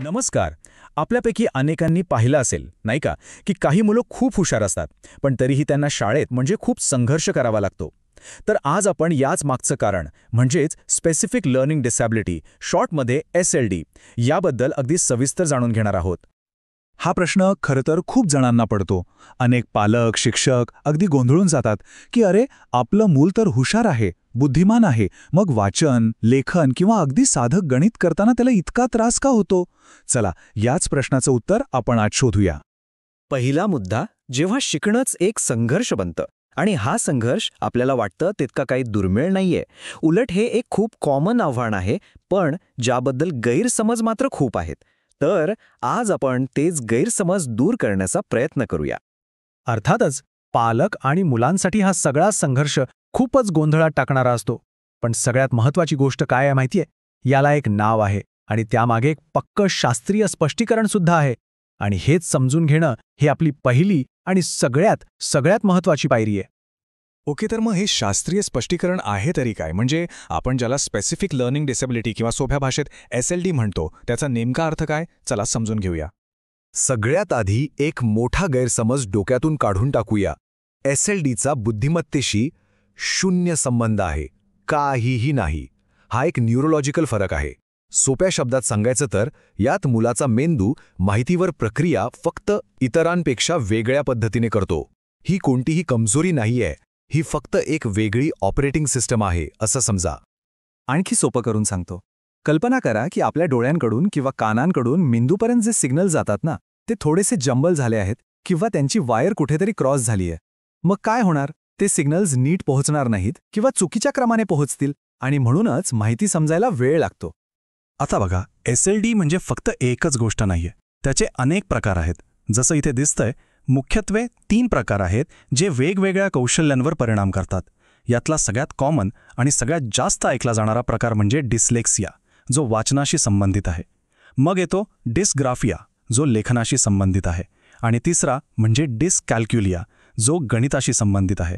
नमस्कार. आपल्यापैकी अनेकांनी पाहिलं असेल, नाही का, की काही मुलं खूप हुशार असतात, पण तरीही त्यांना शाळेत म्हणजे खूप संघर्ष करावा लागतो. तर आज आपण याच मागचं कारण म्हणजेच स्पेसिफिक लर्निंग डिसॅबिलिटी, शॉर्टमध्ये SLD, याबद्दल अगदी सविस्तर जाणून घेणार आहोत. हा प्रश्न खरं तर खूप जणांना पडतो. अनेक पालक, शिक्षक अगदी गोंधळून जातात की अरे, आपलं मूल तर हुशार आहे, बुद्धिमान आहे, मग वाचन, लेखन किंवा अगदी साधं गणित करताना त्याला इतका त्रास का होतो? चला, याच प्रश्नाचं उत्तर आपण आज शोधूया. पहिला मुद्दा, जेव्हा शिकणंच एक संघर्ष बनतं आणि हा संघर्ष आपल्याला वाटतं तितका काही दुर्मिळ नाहीये. उलट हे एक खूप कॉमन आव्हान आहे, पण ज्याबद्दल गैरसमज मात्र खूप आहेत. तर आज आपण तेच गैरसमज दूर करण्याचा प्रयत्न करूया. अर्थातच पालक आणि मुलांसाठी हा सगळा संघर्ष खूपच गोंधळात टाकणारा असतो. पण सगळ्यात महत्त्वाची गोष्ट काय आहे माहितीये? याला एक नाव आहे आणि त्यामागे एक पक्कं शास्त्रीय स्पष्टीकरण सुद्धा आहे. आणि हेच समजून घेणं ही आपली पहिली आणि सगळ्यात महत्त्वाची पायरी आहे. ओके, तर मग हे शास्त्रीय स्पष्टीकरण आहे तरी काय? म्हणजे आपण ज्याला स्पेसिफिक लर्निंग डिसेबिलिटी किंवा सोप्या भाषेत SLD म्हणतो, त्याचा नेमका अर्थ काय? चला समजून घेऊया. सगळ्यात आधी एक मोठा गैरसमज डोक्यातून काढून टाकूया. SLDचा बुद्धिमत्तेशी शून्य संबंध आहे, काहीही नाही. हा एक न्यूरोलॉजिकल फरक आहे. सोप्या शब्दात सांगायचं तर यात मुलाचा मेंदू माहितीवर प्रक्रिया फक्त इतरांपेक्षा वेगळ्या पद्धतीने करतो. ही कोणतीही कमजोरी नाहीये, ही फक्त एक वेगळी ऑपरेटिंग सिस्टम आहे असं समजा. आणखी सोपं करून सांगतो. कल्पना करा की आपल्या डोळ्यांकडून किंवा कानांकडून मेंदूपर्यंत जे सिग्नल जातात ना, ते थोडेसे जंबल झाले आहेत किंवा त्यांची वायर कुठेतरी क्रॉस झाली आहे. मग काय होणार? ते सिग्नल्स नीट पोहोचणार नाहीत किंवा चुकीच्या क्रमाने पोहोचतील आणि म्हणूनच माहिती समजायला वेळ लागतो. आता बघा, SLD म्हणजे फक्त एकच गोष्ट नाहीये. त्याचे अनेक प्रकार आहेत. जसं इथे दिसतंय, मुख्यत्वे 3 प्रकार आहेत जे वेगवेगळ्या कौशल्यांवर परिणाम करतात. यातला सगळ्यात कॉमन आणि सगळ्यात जास्त ऐकला जाणारा प्रकार म्हणजे डिस्लेक्सिया, जो वाचनाशी संबंधित आहे. मग येतो डिस्ग्राफिया, जो लेखनाशी संबंधित आहे. आणि तिसरा म्हणजे डिस्कॅल्क्युलिया, जो गणिताशी संबंधित आहे.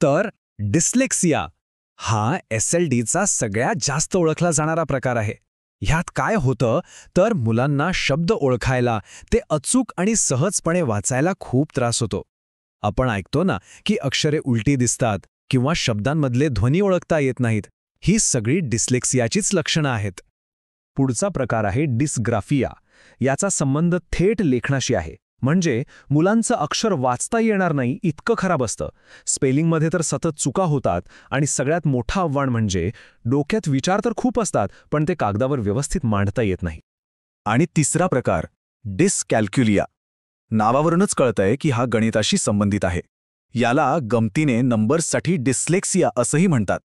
तर डिस्लेक्सिया हा SLDचा सगळ्यात जास्त ओळखला जाणारा प्रकार आहे. ह्यात काय होतं तर मुलांना शब्द ओळखायला, ते अचूक आणि सहजपणे वाचायला खूप त्रास होतो. आपण ऐकतो ना की अक्षरे उलटी दिसतात किंवा शब्दांमधले ध्वनी ओळखता येत नाहीत. ही सगळी डिस्लेक्सियाचीच लक्षणं आहेत. पुढचा प्रकार आहे डिस्ग्राफिया. याचा संबंध थेट लेखनाशी आहे. म्हणजे मुलांचं अक्षर वाचता येणार नाही इतकं खराब असतं. स्पेलिंगमध्ये तर सतत चुका होतात आणि सगळ्यात मोठं आव्हान म्हणजे डोक्यात विचार तर खूप असतात, पण ते कागदावर व्यवस्थित मांडता येत नाही. आणि तिसरा प्रकार डिस्कॅल्क्युलिया. नावावरूनच कळतंय की हा गणिताशी संबंधित आहे. याला गमतीने नंबर्ससाठी डिस्लेक्सिया असंही म्हणतात.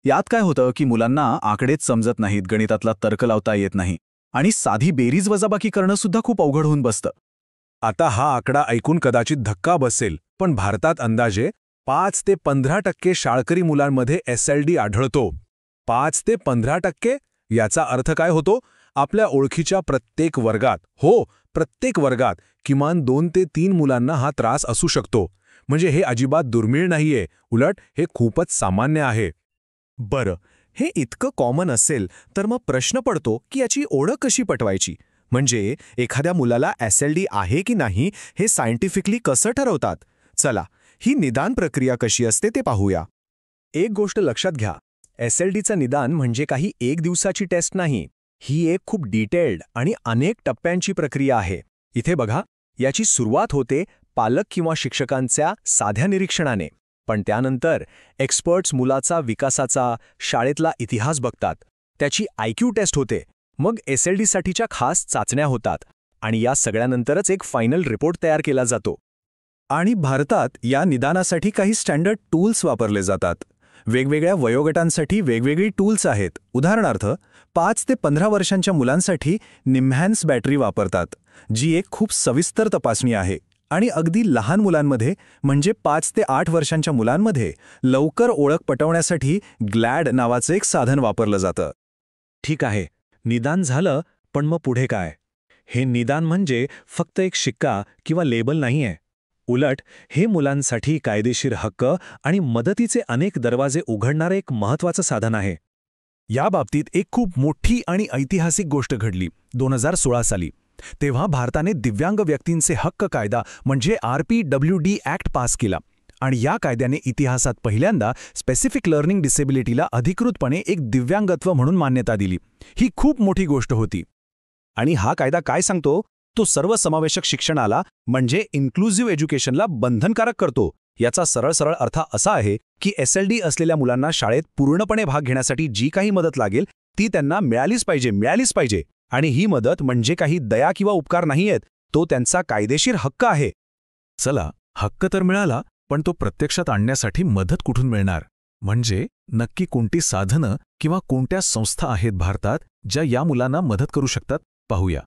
यात काय होतं की मुलांना आकडेच समजत नाहीत, गणितातला तर्क लावता येत नाही आणि साधी बेरीज वजाबाकी करणं सुद्धा खूप अवघड होऊन बसतं. आता हा आकडा ऐकून कदाचित धक्का बसेल, पण भारतात अंदाजे 5 ते 15% शाळकरी मुलांमध्ये SLD आढळतो. 5 ते 15%? याचा अर्थ काय होतो? आपल्या ओळखीच्या प्रत्येक वर्गात किमान 2 ते 3 मुलांना हा त्रास असू शकतो. म्हणजे हे अजिबात दुर्मिळ नाहीये, उलट हे खूपच सामान्य आहे. बरं, हे इतकं कॉमन असेल तर मग प्रश्न पडतो की याची ओळख कशी पटवायची? म्हणजे एखाद्या मुलाला SLD आहे की नाही हे सायंटिफिकली कसं ठरवतात? चला, ही निदान प्रक्रिया कशी असते ते पाहूया. एक गोष्ट लक्षात घ्या, SLDचं निदान म्हणजे काही एक दिवसाची टेस्ट नाही. ही एक खूप डिटेल्ड आणि अनेक टप्प्यांची प्रक्रिया आहे. इथे बघा, याची सुरुवात होते पालक किंवा शिक्षकांच्या साध्या निरीक्षणाने. पण त्यानंतर एक्सपर्ट्स मुलाचा विकासाचा, शाळेतला इतिहास बघतात. त्याची IQ टेस्ट होते. मग SLDसाठीच्या खास चाचण्या होतात आणि या सगळ्यानंतरच एक फायनल रिपोर्ट तयार केला जातो. आणि भारतात या निदानासाठी काही स्टँडर्ड टूल्स वापरले जातात. वेगवेगळ्या वयोगटांसाठी वेगवेगळी टूल्स आहेत. उदाहरणार्थ, 5 ते 15 वर्षांच्या मुलांसाठी निम्हॅन्स बॅटरी वापरतात, जी एक खूप सविस्तर तपासणी आहे. आणि अगदी लहान मुलांमध्ये म्हणजे 5 ते 8 वर्षांच्या मुलांमध्ये लवकर ओळख पटवण्यासाठी ग्लॅड नावाचं एक साधन वापरलं जातं. ठीक आहे, निदान झालं, पण मग पुढे काय? हे निदान म्हणजे फक्त एक शिक्का किंवा लेबल नाहीये. उलट हे मुलांसाठी कायदेशीर हक्क आणि मदतीचे अनेक दरवाजे उघडणारे एक महत्त्वाचं साधन आहे. या बाबतीत एक खूप मोठी आणि ऐतिहासिक गोष्ट घडली 2016 साली. तेव्हा भारताने दिव्यांग व्यक्तींचे हक्क कायदा म्हणजे RPWD ॲक्ट पास केला आणि या कायद्याने इतिहासात पहिल्यांदा स्पेसिफिक लर्निंग डिसेबिलिटीला अधिकृतपणे एक दिव्यांगत्व म्हणून मान्यता दिली. ही खूप मोठी गोष्ट होती. आणि हा कायदा काय सांगतो? तो सर्वसमावेशक शिक्षणाला म्हणजे इन्क्लुझिव्ह एज्युकेशनला बंधनकारक करतो. याचा सरळ अर्थ असा आहे की SLD असलेल्या मुलांना शाळेत पूर्णपणे भाग घेण्यासाठी जी काही मदत लागेल ती त्यांना मिळालीच पाहिजे. आणि ही मदत म्हणजे काही दया किंवा उपकार नाहीयेत, तो त्यांचा कायदेशीर हक्क आहे. चला, हक्क तर मिळाला, पण तो प्रत्यक्षात आणण्यासाठी मदत कुठून मिळणार? म्हणजे नक्की कोणती साधनं किंवा कोणत्या संस्था आहेत भारतात ज्या या मुलांना मदत करू शकतात? पाहूया.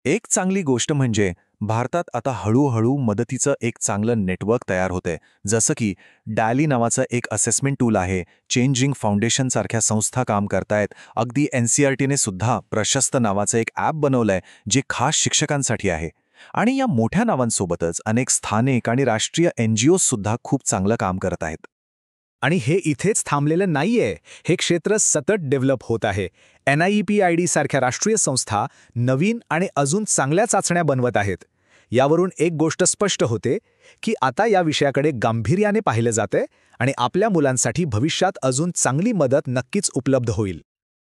एक चांगली गोष्ट म्हणजे भारतात आता हळूहळू मदतीचं एक चांगलं नेटवर्क तयार होतंय. जसं की डॅली नावाचं एक असेसमेंट टूल आहे, चेंजिंग फाउंडेशन सारख्या संस्था काम करतायत. अगदी NCERTने सुद्धा प्रशस्त नावाचं एक ॲप बनवलंय जे खास शिक्षकांसाठी आहे. आणि या मोठ्या नावांसोबतच अनेक स्थानिक आणि राष्ट्रीय NGOज सुद्धा खूप चांगलं काम करत आहेत. आणि हे इथेच थांबलेलं नाहीये. हे क्षेत्र सतत डेव्हलप होत आहे. NIEPID सारख्या राष्ट्रीय संस्था नवीन आणि अजून चांगल्या चाचण्या बनवत आहेत. यावरून एक गोष्ट स्पष्ट होते की आता या विषयाकडे गांभीर्याने पाहिलं जातंय आणि आपल्या मुलांसाठी भविष्यात अजून चांगली मदत नक्कीच उपलब्ध होईल.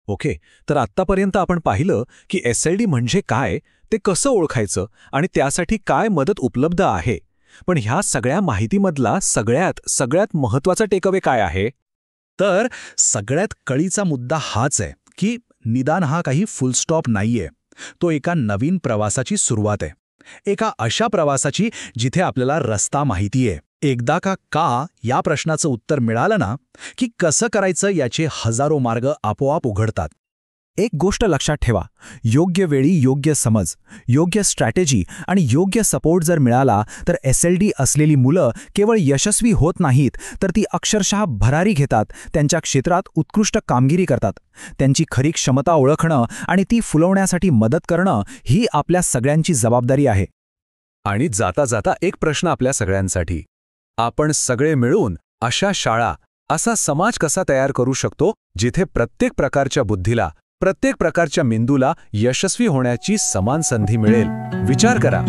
ओके, तर आत्तापर्यंत आपण पाहिलं की SLD म्हणजे काय, ते कसं ओळखायचं आणि त्यासाठी काय मदत उपलब्ध आहे. पण ह्या सगळ्या माहितीमधला सगळ्यात महत्त्वाचा टेकअवे काय आहे? तर सगळ्यात कळीचा मुद्दा हाच आहे की निदान हा काही फुलस्टॉप नाहीये. तो एका नवीन प्रवासाची सुरुवात आहे. एका अशा प्रवासाची जिथे आपल्याला रस्ता माहितीये. एकदा का या प्रश्नाचं उत्तर मिळालं ना की कसं करायचं याचे हजारो मार्ग आपोआप उघडतात. एक गोष्ट लक्षात ठेवा, योग्य वेळी योग्य समज, योग्य स्ट्रॅटेजी आणि योग्य सपोर्ट जर मिळाला तर SLD असलेली मुलं केवळ यशस्वी होत नाहीत, तर ती अक्षरशः भरारी घेतात, त्यांच्या क्षेत्रात उत्कृष्ट कामगिरी करतात. त्यांची खरी क्षमता ओळखणं आणि ती फुलवण्यासाठी मदत करणं ही आपल्या सगळ्यांची जबाबदारी आहे. आणि जाता जाता एक प्रश्न आपल्या सगळ्यांसाठी. आपण सगळे मिळून अशा शाळा, असा समाज कसा तयार करू शकतो जिथे प्रत्येक प्रकारच्या बुद्धीला, प्रत्येक प्रकारच्या मेंदूला यशस्वी होण्याची समान संधी मिळेल? विचार करा.